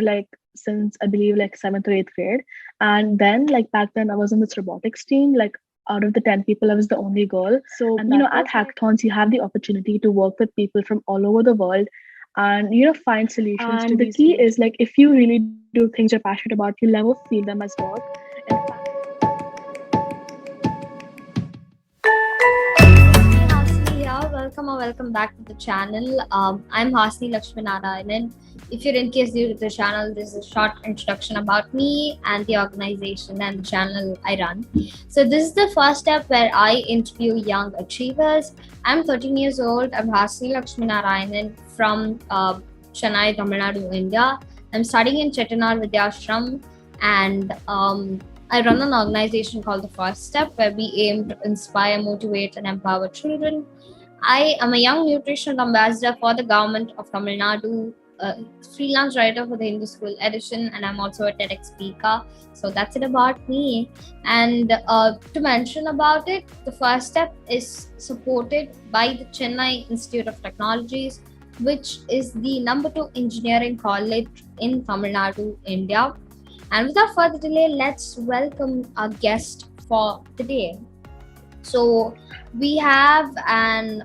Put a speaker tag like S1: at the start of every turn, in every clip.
S1: like since I believe like seventh or eighth grade. And then like back then I was in this robotics team. Like out of the 10 people, I was the only girl. So,
S2: And that
S1: at
S2: was like,
S1: hackathons, you have the opportunity to work with people from all over the world and, find solutions to
S2: and the
S1: these
S2: key
S1: challenges.
S2: is
S1: Like if you really do things you're passionate about, you'll never feel them as work. In fact,
S2: Hey Hasni here. Welcome or welcome back to the channel. I'm Hasni Lakshminarayanan. If you're in case new to the channel, this is a short introduction about me and the organization and the channel I run. So this is the first step where I interview young achievers. I'm 13 years old. I'm Hasni Lakshminarayanan from Chennai, Tamil Nadu, India. I'm studying in Chettinad Vidyashram and I run an organization called The First Step, where we aim to inspire, motivate, and empower children. I am a young nutrition ambassador for the government of Tamil Nadu, a freelance writer for the Hindu School edition, and I'm also a TEDx speaker. So that's it about me. And to mention about it, The First Step is supported by the Chennai Institute of Technologies, which is the #2 engineering college in Tamil Nadu, India. And without further delay, let's welcome our guest for the day. So we have an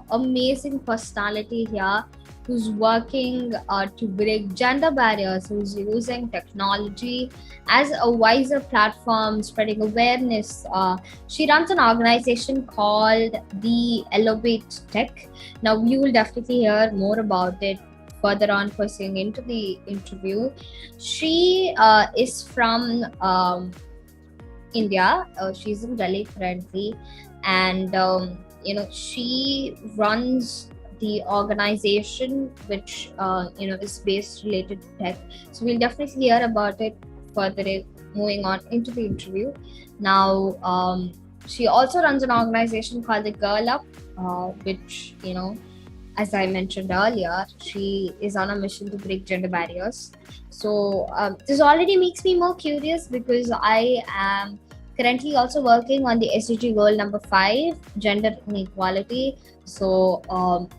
S2: amazing personality here who's working to break gender barriers, who's using technology as a wiser platform, spreading awareness. She runs an organization called the Elevate Tech. Now, you will definitely hear more about it further on pursuing into the interview. She is from India. She's in Delhi currently, and she runs the organization which is based related to tech. So we'll definitely hear about it further moving on into the interview. Now, she also runs an organization called the Girl Up, which as I mentioned earlier, she is on a mission to break gender barriers. So this already makes me more curious because I am currently also working on the SDG goal number 5, gender inequality. So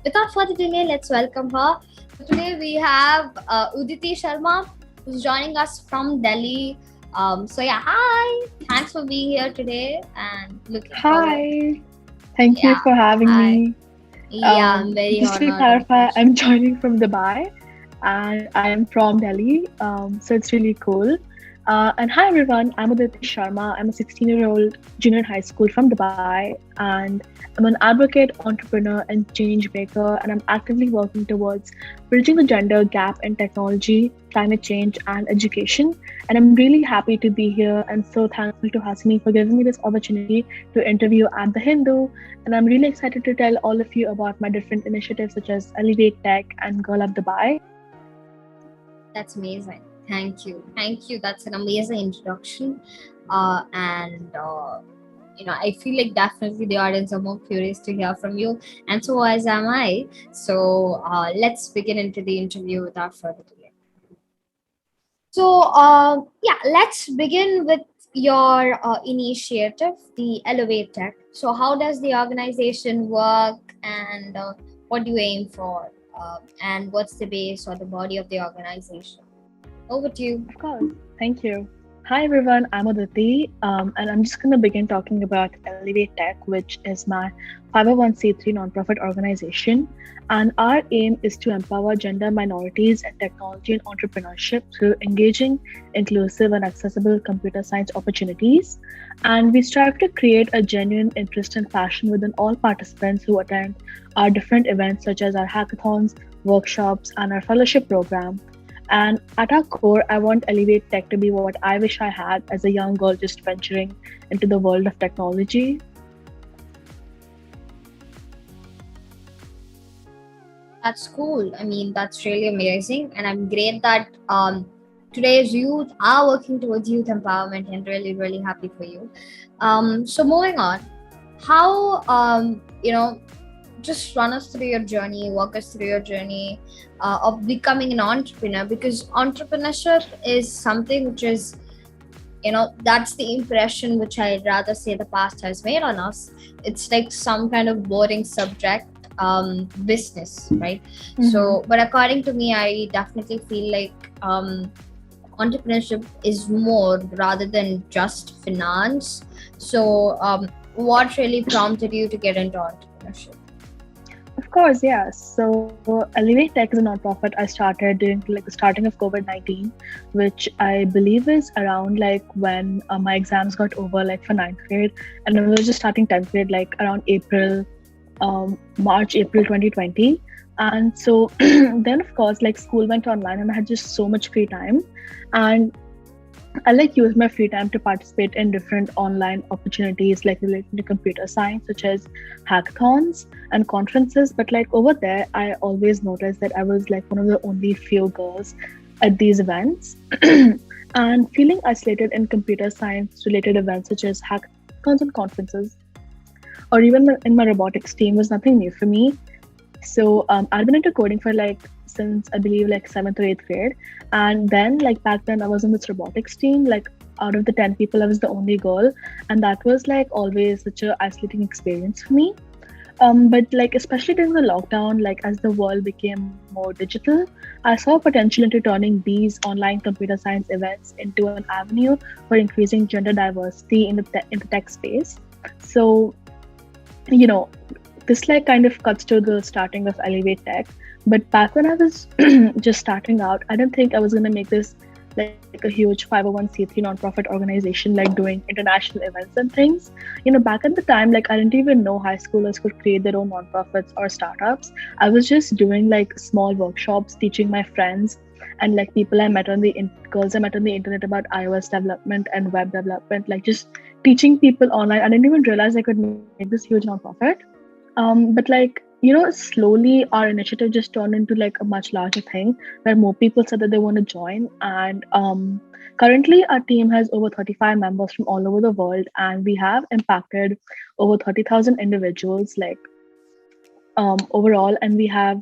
S2: without further delay, let's welcome her. Today we have Uditi Sharma, who's joining us from Delhi. Hi, thanks for being here today and looking forward.
S1: hi. Thank you
S2: Yeah,
S1: for having
S2: hi.
S1: me.
S2: Yeah, I'm very
S1: Just to
S2: honored and
S1: clarify,
S2: pleasure.
S1: I'm joining from Dubai and I am from Delhi. So it's really cool. And hi everyone, I'm Uditi Sharma. I'm a 16-year-old junior high school from Dubai, and I'm an advocate, entrepreneur, and change maker. And I'm actively working towards bridging the gender gap in technology, climate change, and education. And I'm really happy to be here and so thankful to Hasini for giving me this opportunity to interview at The Hindu. And I'm really excited to tell all of you about my different initiatives such as Elevate Tech and Girl Up Dubai.
S2: That's amazing. Thank you. Thank you. That's an amazing introduction. I feel like definitely the audience are more curious to hear from you, and so as am I. So let's begin into the interview without further delay. So let's begin with your initiative, the Elevate Tech. So how does the organization work, and what do you aim for, and what's the base or the body of the organization? Over to you.
S1: Of course. Thank you. Hi everyone, I'm Aditi, and I'm just going to begin talking about Elevate Tech, which is my 501c3 nonprofit organization. And our aim is to empower gender minorities in technology and entrepreneurship through engaging, inclusive, and accessible computer science opportunities. And we strive to create a genuine interest and passion within all participants who attend our different events, such as our hackathons, workshops, and our fellowship program. And at our core, I want Elevate Tech to be what I wish I had as a young girl just venturing into the world of technology.
S2: That's cool. I mean, that's really amazing. And I'm great that today's youth are working towards youth empowerment, and really, really happy for you. So moving on, how, just run us through your journey, walk us through your journey of becoming an entrepreneur, because entrepreneurship is something which is, that's the impression which I'd rather say the past has made on us. It's like some kind of boring subject, business, right?
S1: Mhm.
S2: So, but according to me, I definitely feel like entrepreneurship is more rather than just finance. So, what really prompted you to get into entrepreneurship?
S1: Of course, yeah. So Elevate Tech is a nonprofit I started during like the starting of COVID-19, which I believe is around like when my exams got over like for ninth grade, and I was just starting 10th grade like around March, April 2020. And so then of course like school went online and I had just so much free time, and I like use my free time to participate in different online opportunities like related to computer science, such as hackathons and conferences. But like over there, I always noticed that I was like one of the only few girls at these events. And feeling isolated in computer science related events such as hackathons and conferences, or even in my robotics team, was nothing new for me. So I've been into coding for like since I believe like seventh or eighth grade, and then like back then I was in this robotics team. Like out of the 10 people, I was the only girl, and that was like always such a isolating experience for me. But like especially during the lockdown, like as the world became more digital, I saw potential into turning these online computer science events into an avenue for increasing gender diversity in in the tech space. So you know this like kind of cuts to the starting of Elevate Tech. But back when I was just starting out, I didn't think I was gonna make this like a huge 501c3 nonprofit organization, like doing international events and things. Back at the time, like I didn't even know high schoolers could create their own nonprofits or startups. I was just doing like small workshops, teaching my friends and like people I met on girls I met on the internet about iOS development and web development, like just teaching people online. I didn't even realize I could make this huge nonprofit. But like, slowly our initiative just turned into like a much larger thing where more people said that they want to join. And currently our team has over 35 members from all over the world, and we have impacted over 30,000 individuals like overall, and we have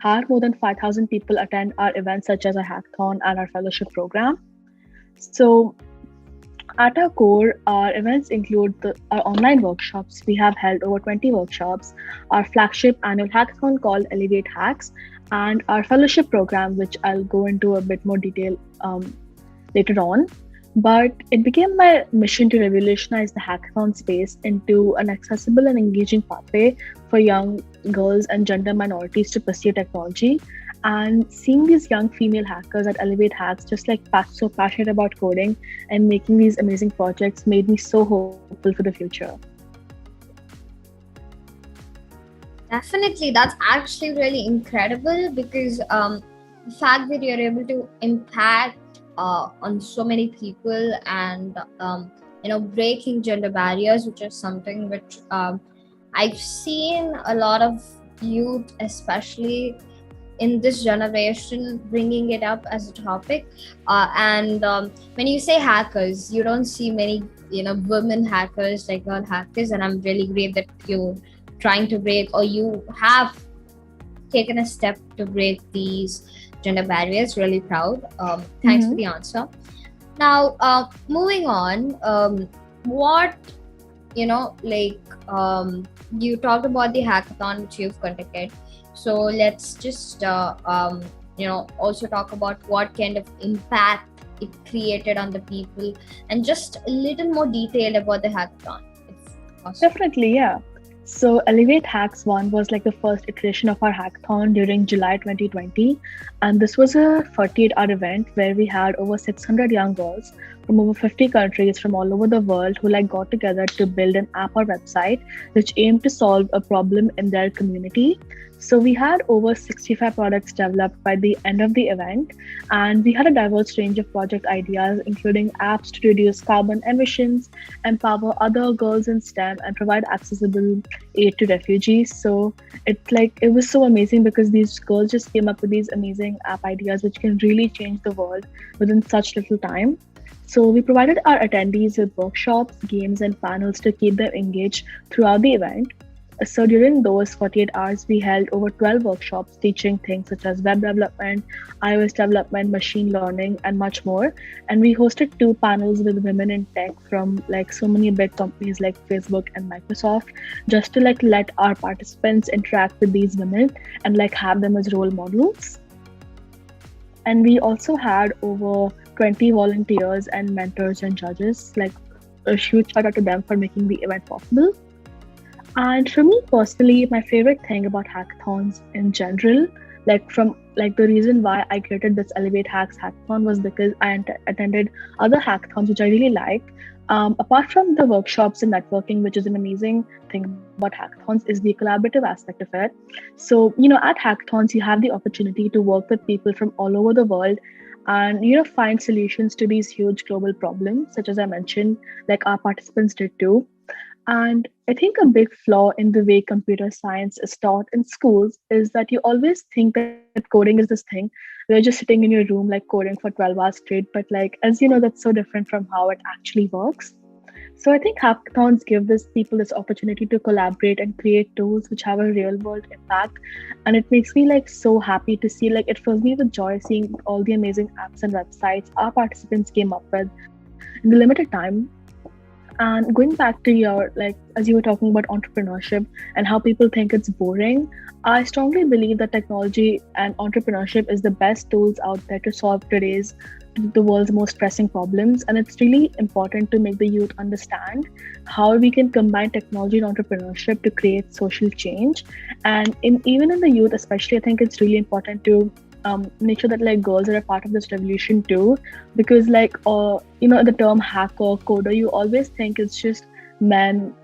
S1: had more than 5,000 people attend our events such as our hackathon and our fellowship program. So at our core, our events include our online workshops. We have held over 20 workshops, our flagship annual hackathon called Elevate Hacks, and our fellowship program, which I'll go into a bit more detail later on. But it became my mission to revolutionize the hackathon space into an accessible and engaging pathway for young girls and gender minorities to pursue technology. And seeing these young female hackers at Elevate Hacks just like so passionate about coding and making these amazing projects made me so hopeful for the future.
S2: Definitely, that's actually really incredible, because the fact that you're able to impact on so many people and breaking gender barriers, which is something which I've seen a lot of youth, especially in this generation, bringing it up as a topic. And when you say hackers, you don't see many women hackers, like girl hackers, and I'm really great that you're trying to break, or you have taken a step to break these gender barriers. Really proud. Thanks for the answer. Now moving on, what you talked about the hackathon which you've conducted, so let's just also talk about what kind of impact it created on the people, and just a little more detail about the hackathon, if possible.
S1: Definitely, yeah. So Elevate Hacks 1 was like the first iteration of our hackathon during July 2020. And this was a 48-hour event where we had over 600 young girls from over 50 countries from all over the world who like got together to build an app or website which aimed to solve a problem in their community. So we had over 65 products developed by the end of the event, and we had a diverse range of project ideas, including apps to reduce carbon emissions, empower other girls in STEM, and provide accessible aid to refugees. So it was so amazing because these girls just came up with these amazing app ideas which can really change the world within such little time. So we provided our attendees with workshops, games, and panels to keep them engaged throughout the event. So during those 48 hours, we held over 12 workshops teaching things such as web development, iOS development, machine learning, and much more. And we hosted 2 panels with women in tech from like so many big companies like Facebook and Microsoft, just to like let our participants interact with these women and like have them as role models. And we also had over 20 volunteers and mentors and judges. Like a huge shout out to them for making the event possible. And for me personally, my favorite thing about hackathons in general, like the reason why I created this Elevate Hacks hackathon was because I attended other hackathons which I really liked. Apart from the workshops and networking, which is an amazing thing about hackathons, is the collaborative aspect of it. So, at hackathons, you have the opportunity to work with people from all over the world and find solutions to these huge global problems, such as I mentioned, like our participants did too. And I think a big flaw in the way computer science is taught in schools is that you always think that coding is this thing where you're just sitting in your room like coding for 12 hours straight. But like, as you know, that's so different from how it actually works. So I think hackathons give this people this opportunity to collaborate and create tools which have a real world impact. And it makes me like so happy to see, like it fills me with joy seeing all the amazing apps and websites our participants came up with in the limited time. And going back to your, like, as you were talking about entrepreneurship and how people think it's boring, I strongly believe that technology and entrepreneurship is the best tools out there to solve the world's most pressing problems. And it's really important to make the youth understand how we can combine technology and entrepreneurship to create social change. And even in the youth, especially, I think it's really important to make sure that like girls are a part of this revolution too, because like the term hacker, coder, you always think it's just men,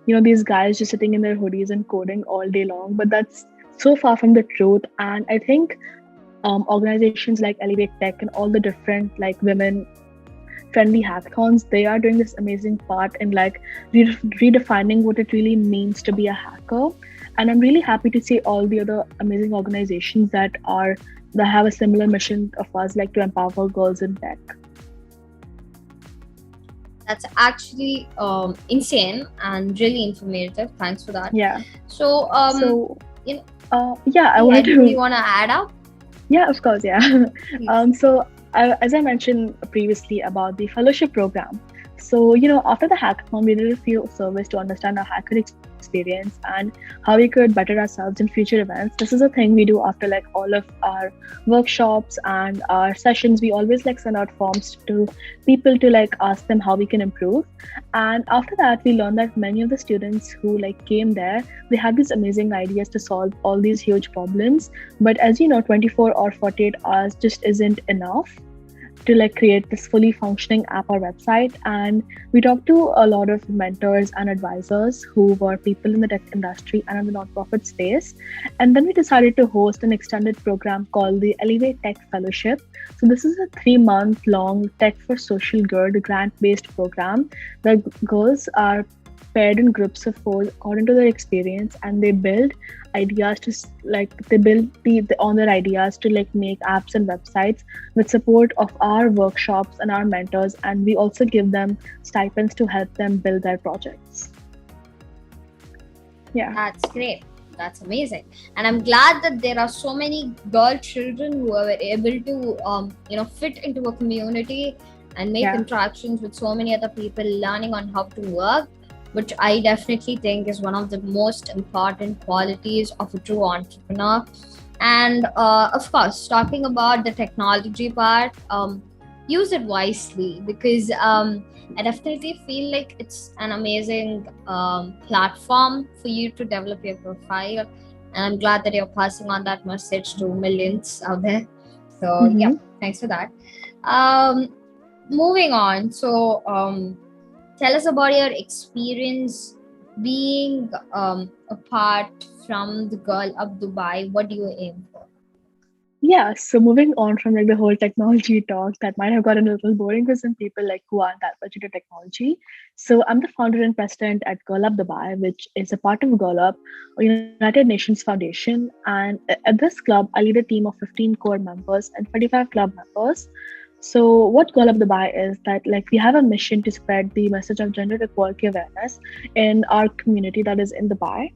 S1: these guys just sitting in their hoodies and coding all day long, but that's so far from the truth. And I think organizations like Elevate Tech and all the different like women friendly hackathons, they are doing this amazing part in like redefining what it really means to be a hacker. And I'm really happy to see all the other amazing organizations that have a similar mission of us, like to empower girls in tech.
S2: That's actually insane and really informative. Thanks for that.
S1: Yeah.
S2: So
S1: I
S2: wanted to. Do you want to add up?
S1: Yeah, of course. Yeah. As I mentioned previously about the fellowship program. So, after the hackathon, we did a few surveys to understand our hacker experience and how we could better ourselves in future events. This is a thing we do after like all of our workshops and our sessions. We always like send out forms to people to like ask them how we can improve. And after that, we learned that many of the students who like came there, they had these amazing ideas to solve all these huge problems. But as you know, 24 or 48 hours just isn't enough to like create this fully functioning app or website. And we talked to a lot of mentors and advisors who were people in the tech industry and in the nonprofit space. And then we decided to host an extended program called the Elevate Tech Fellowship. So this is a 3-month long Tech for Social Good grant-based program where girls are paired in groups of 4 according to their experience, and they build ideas to on their ideas to like make apps and websites with support of our workshops and our mentors. And we also give them stipends to help them build their projects. Yeah,
S2: that's great. That's amazing. And I'm glad that there are so many girl children who are able to fit into a community and make interactions with so many other people, learning on how to work, which I definitely think is one of the most important qualities of a true entrepreneur. And of course, talking about the technology part, use it wisely, because I definitely feel like it's an amazing platform for you to develop your profile. And I'm glad that you're passing on that message to millions out there. So yeah, thanks for that. Moving on. So tell us about your experience being apart from the Girl Up Dubai. What do you aim for?
S1: Yeah, so moving on from like the whole technology talk that might have gotten a little boring for some people like who aren't that much into technology. So I'm the founder and president at Girl Up Dubai, which is a part of Girl Up, United Nations Foundation. And at this club, I lead a team of 15 core members and 25 club members. So what Girl Up Dubai is that like we have a mission to spread the message of gender equality awareness in our community that is in Dubai.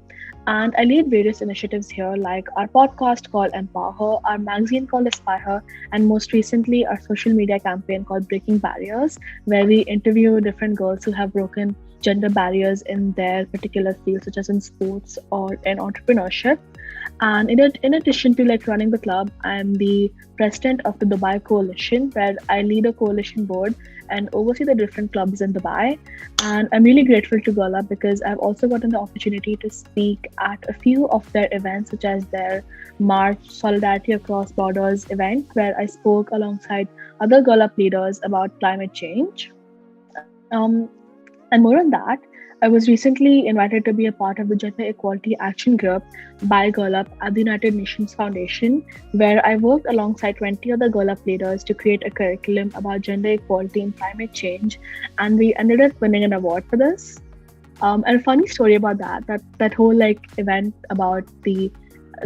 S1: And I lead various initiatives here, like our podcast called Empower Her, our magazine called Aspire Her, and most recently our social media campaign called Breaking Barriers, where we interview different girls who have broken gender barriers in their particular field, such as in sports or in entrepreneurship. And in addition to like running the club, I'm the president of the Dubai Coalition, where I lead a coalition board and oversee the different clubs in Dubai. And I'm really grateful to Gulab because I've also gotten the opportunity to speak at a few of their events, such as their March Solidarity Across Borders event, where I spoke alongside other Gulab leaders about climate change. Um, and more on that, I was recently invited to be a part of the Gender Equality Action Group by GirlUp at the United Nations Foundation, where I worked alongside 20 other GirlUp leaders to create a curriculum about gender equality and climate change, and we ended up winning an award for this. And a funny story about that whole like event about the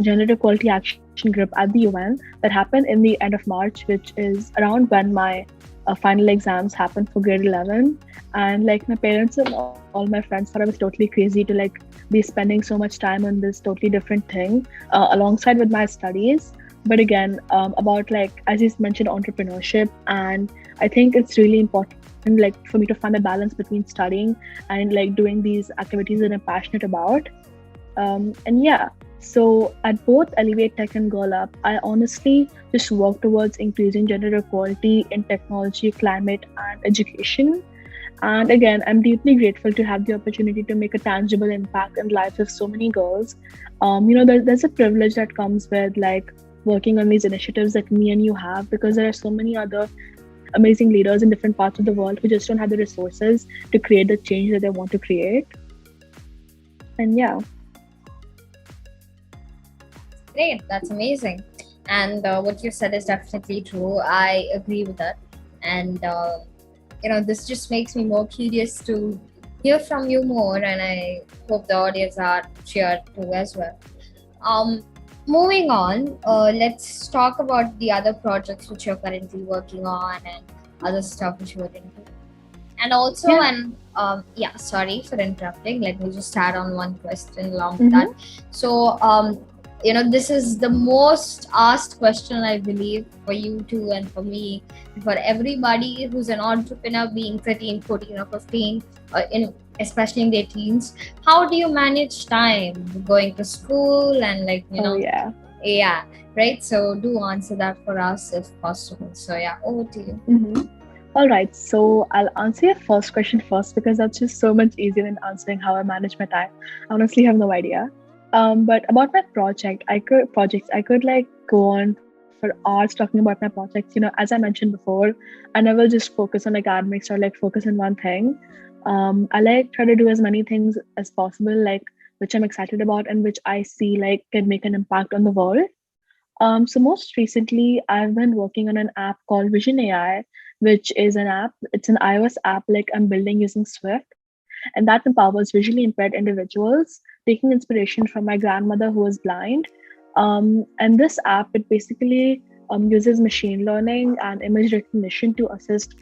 S1: Gender Equality Action Group at the UN that happened in the end of March, which is around when my final exams happened for grade 11. And like my parents and all my friends thought I was totally crazy to like be spending so much time on this totally different thing alongside with my studies. But again, about like, as you mentioned, entrepreneurship. And I think it's really important like for me to find a balance between studying and like doing these activities that I'm passionate about. And yeah, so at both Elevate Tech and GirlUp, I honestly just work towards increasing gender equality in technology, climate, and education. And again, I'm deeply grateful to have the opportunity to make a tangible impact in the lives of so many girls. There's a privilege that comes with like working on these initiatives that me and you have, because there are so many other amazing leaders in different parts of the world who just don't have the resources to create the change that they want to create. And yeah.
S2: Great, that's amazing. And what you said is definitely true. I agree with that. And this just makes me more curious to hear from you more, and I hope the audience are cheered too as well. Moving on, let's talk about the other projects which you're currently working on and other stuff which you're into. And also, sorry for interrupting. Let me just add on one question along with that. So, this is the most asked question, I believe, for you too and for me, for everybody who's an entrepreneur, being 13, 14 or 15, especially in their teens. How do you manage time going to school and yeah, right? So do answer that for us if possible. So yeah, over to you.
S1: All right, so I'll answer your first question first because that's just so much easier than answering how I manage my time. I honestly have no idea. But about my project, I could like go on for hours talking about my projects. As I mentioned before, I never just focus on academics or like focus on one thing. I like try to do as many things as possible, like which I'm excited about and which I see like can make an impact on the world. So most recently, I've been working on an app called Vision AI, which is an app. It's an iOS app like I'm building using Swift, and that empowers visually impaired individuals, taking inspiration from my grandmother who is blind. And this app, it basically uses machine learning and image recognition to assist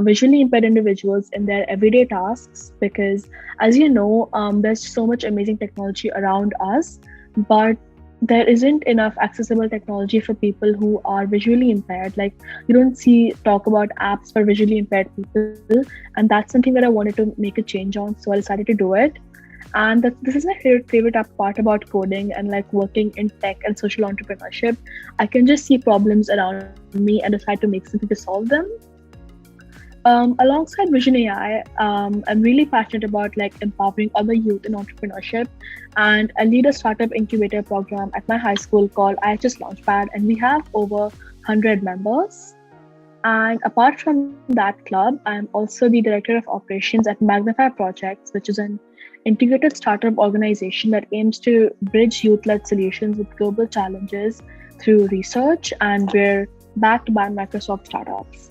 S1: visually impaired individuals in their everyday tasks. Because, as you know, there's so much amazing technology around us, but there isn't enough accessible technology for people who are visually impaired. Like you don't see talk about apps for visually impaired people, and that's something that I wanted to make a change on. So I decided to do it, and this is my favorite part about coding and like working in tech and social entrepreneurship. I can just see problems around me and decide to make something to solve them. Alongside Vision AI, I'm really passionate about like empowering other youth in entrepreneurship, and I lead a startup incubator program at my high school called IHS Launchpad, and we have over 100 members. And apart from that club, I'm also the director of operations at Magnify Projects, which is an integrated startup organization that aims to bridge youth-led solutions with global challenges through research, and we're backed by Microsoft startups.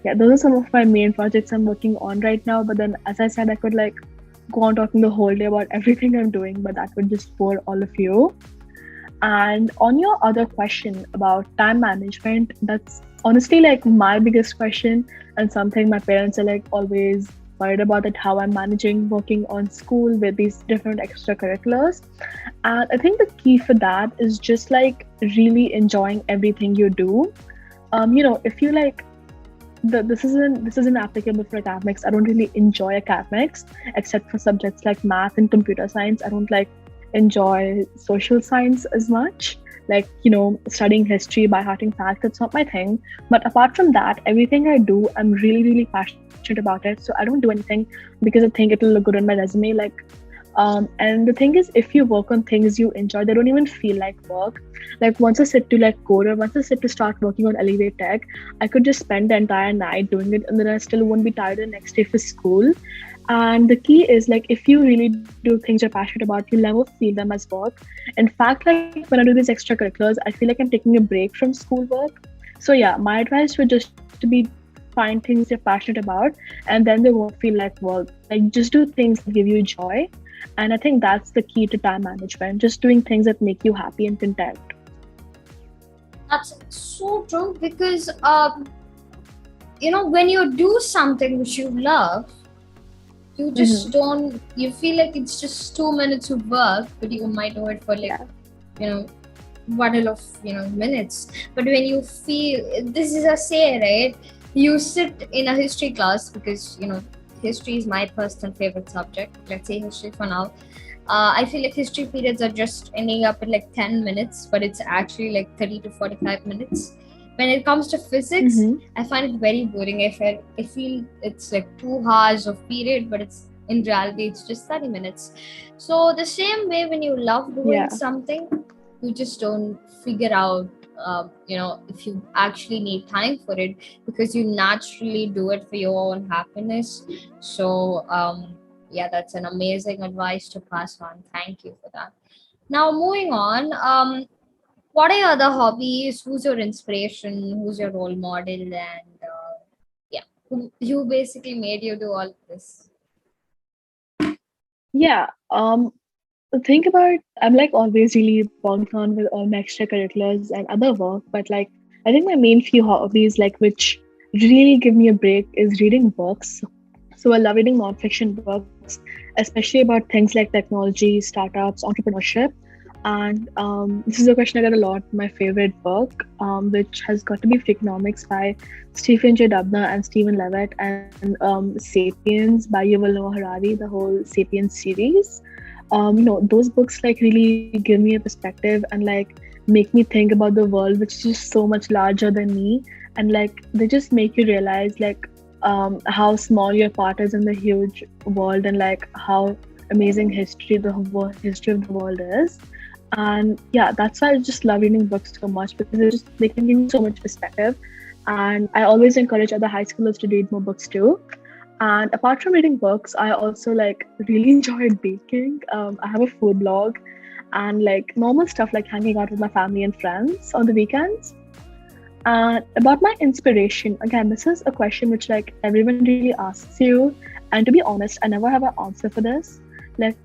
S1: Yeah, those are some of my main projects I'm working on right now. But then, as I said, I could like go on talking the whole day about everything I'm doing, but that would just bore all of you. And on your other question about time management, that's honestly like my biggest question and something my parents are like always worried about, it how I'm managing working on school with these different extracurriculars. And I think the key for that is just like really enjoying everything you do. If you like this isn't applicable for academics. I don't really enjoy academics except for subjects like math and computer science. I don't like enjoy social science as much. Like, studying history by hearting facts, it's not my thing. But apart from that, everything I do, I'm really, really passionate about it. So I don't do anything because I think it'll look good on my resume. And the thing is, if you work on things you enjoy, they don't even feel like work. Like once I sit to code, or once I sit to start working on Elevate Tech, I could just spend the entire night doing it, and then I still won't be tired the next day for school. And the key is, like, if you really do things you're passionate about, you'll never feel them as work. In fact, like when I do these extracurriculars, I feel like I'm taking a break from schoolwork. So yeah, my advice would just to be find things you're passionate about, and then they won't feel like work. Like just do things that give you joy. And I think that's the key to time management, just doing things that make you happy and content.
S2: That's so true because when you do something which you love, you just don't, you feel like it's just 2 minutes of work, but you might do it for bundle of minutes. But when you feel, this is a say, right, you sit in a history class, because history is my personal favorite subject, let's say history for now. I feel like history periods are just ending up in 10 minutes, but it's actually 30 to 45 minutes. When it comes to physics, I find it very boring. I feel it's 2 hours of period, but it's in reality it's just 30 minutes. So the same way, when you love doing something, you just don't figure out if you actually need time for it, because you naturally do it for your own happiness. So that's an amazing advice to pass on. Thank you for that. Now moving on, what are your other hobbies? Who's your inspiration? Who's your role model? And who basically made you do all of this?
S1: Yeah. Think about, I'm always really bogged on with all my extracurriculars and other work, but I think my main few hobbies which really give me a break is reading books. So I love reading nonfiction books, especially about things like technology, startups, entrepreneurship. And this is a question I get a lot. My favorite book, which has got to be Freakonomics by Stephen J. Dubner and Stephen Levitt, and Sapiens by Yuval Noah Harari, the whole Sapiens series. Those books really give me a perspective and make me think about the world, which is just so much larger than me. And they just make you realize how small your part is in the huge world, and how amazing history history of the world is. And that's why I just love reading books so much, because they can give me so much perspective. And I always encourage other high schoolers to read more books too. And apart from reading books, I also really enjoy baking. I have a food blog, and normal stuff like hanging out with my family and friends on the weekends. And about my inspiration, again, this is a question which everyone really asks you. And to be honest, I never have an answer for this.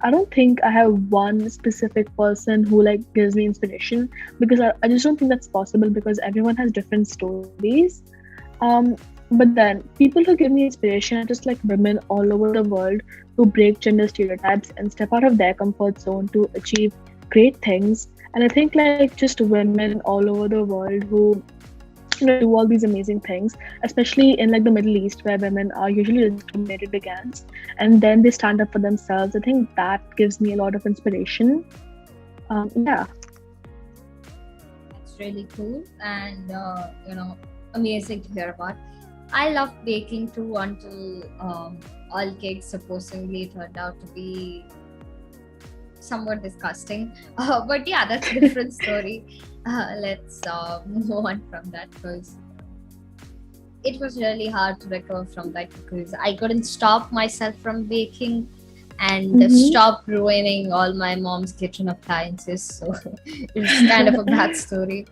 S1: I don't think I have one specific person who gives me inspiration, because I just don't think that's possible, because everyone has different stories. But then people who give me inspiration are just women all over the world who break gender stereotypes and step out of their comfort zone to achieve great things. And I think just women all over the world who do all these amazing things, especially in the Middle East, where women are usually discriminated against, and then they stand up for themselves. I think that gives me a lot of inspiration.
S2: That's really cool, and amazing to hear about. I love baking too, until all cakes supposedly turned out to be somewhat disgusting. But that's a different story. Let's move on from that, because it was really hard to recover from that, because I couldn't stop myself from baking and stop ruining all my mom's kitchen appliances. So it's kind of a bad story.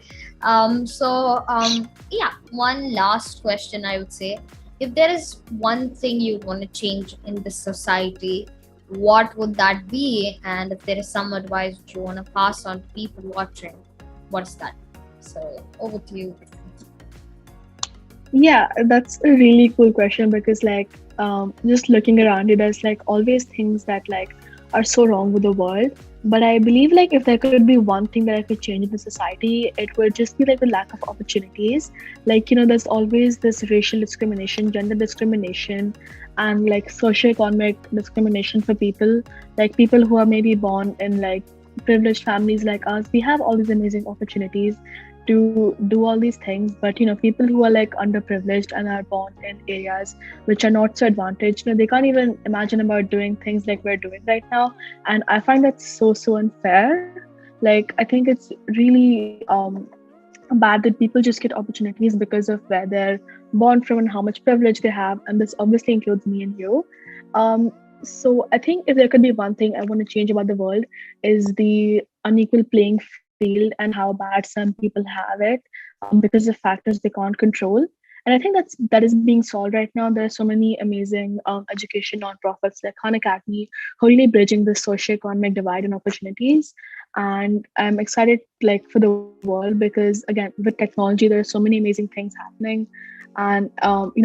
S2: One last question, I would say. If there is one thing you want to change in this society, what would that be? And if there is some advice you want to pass on to people watching, what's that? So over to you.
S1: Yeah, that's a really cool question, because just looking around you, there's always things that are so wrong with the world. But I believe if there could be one thing that I could change in the society, it would just be the lack of opportunities. There's always this racial discrimination, gender discrimination, and socioeconomic discrimination for people, people who are maybe born in privileged families like us, we have all these amazing opportunities to do all these things. But people who are like underprivileged and are born in areas which are not so advantaged, they can't even imagine about doing things like we're doing right now. And I find that so unfair. Like, I think it's really bad that people just get opportunities because of where they're born from and how much privilege they have. And this obviously includes me and you. So I think if there could be one thing I want to change about the world, is the unequal playing field and how bad some people have it, because of factors they can't control. And I think that is being solved right now. There are so many amazing education nonprofits like Khan Academy who are really bridging this socioeconomic divide and opportunities. And I'm excited like for the world, because again, with technology there are so many amazing things happening. And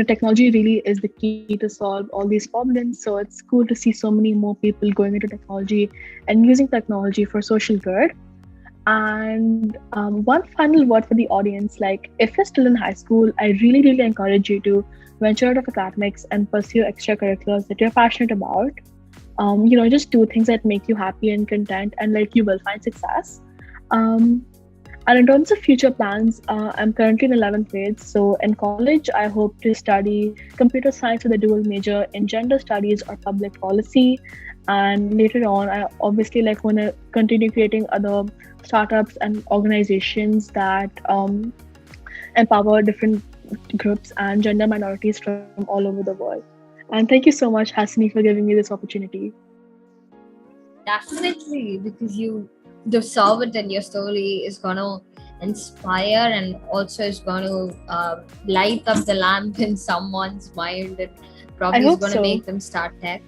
S1: technology really is the key to solve all these problems. So it's cool to see so many more people going into technology and using technology for social good. And one final word for the audience, like, if you're still in high school, I really encourage you to venture out of academics and pursue extracurriculars that you're passionate about. Just do things that make you happy and content, and like you will find success. um, and in terms of future plans, I'm currently in 11th grade. So in college, I hope to study computer science with a dual major in gender studies or public policy. And later on, I obviously like want to continue creating other startups and organizations that empower different groups and gender minorities from all over the world. And thank you so much, Hasni, for giving me this opportunity.
S2: Definitely, because the servant in your story is going to inspire, and also is going to light up the lamp in someone's mind, and
S1: I
S2: probably is
S1: hope
S2: going to
S1: so.
S2: make them start tech.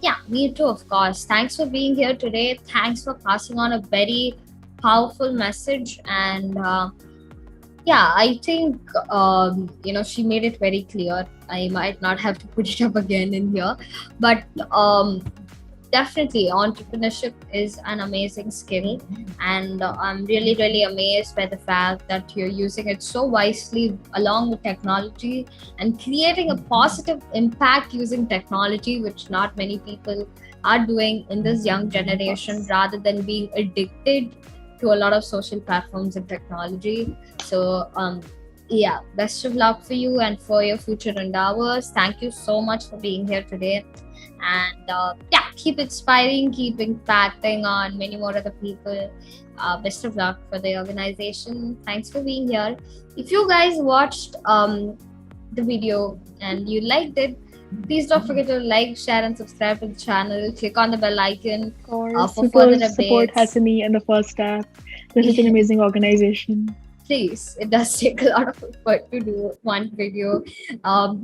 S2: Yeah, me too, of course. Thanks for being here today. Thanks for passing on a very powerful message. And yeah, I think she made it very clear. I might not have to put it up again in here, but definitely entrepreneurship is an amazing skill, and I'm really amazed by the fact that you're using it so wisely along with technology, and creating a positive impact using technology, which not many people are doing in this young generation, rather than being addicted to a lot of social platforms and technology. So yeah, best of luck for you and for your future endeavors. Thank you so much for being here today. And yeah, keep inspiring, keep impacting on many more other people. Best of luck for the organization. Thanks for being here. If you guys watched the video and you liked it, please don't forget to like, share, and subscribe to the channel. Click on the bell icon
S1: Of course,
S2: for further
S1: super support
S2: updates.
S1: Hasani and the first step. This is an amazing organization.
S2: Please, it does take a lot of effort to do one video.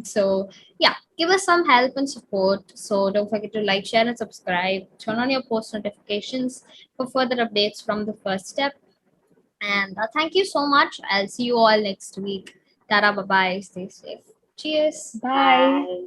S2: So yeah, give us some help and support. So don't forget to like, share, and subscribe. Turn on your post notifications for further updates from the first step. And thank you so much. I'll see you all next week. Tara, bye bye. Stay safe. Cheers.
S1: Bye.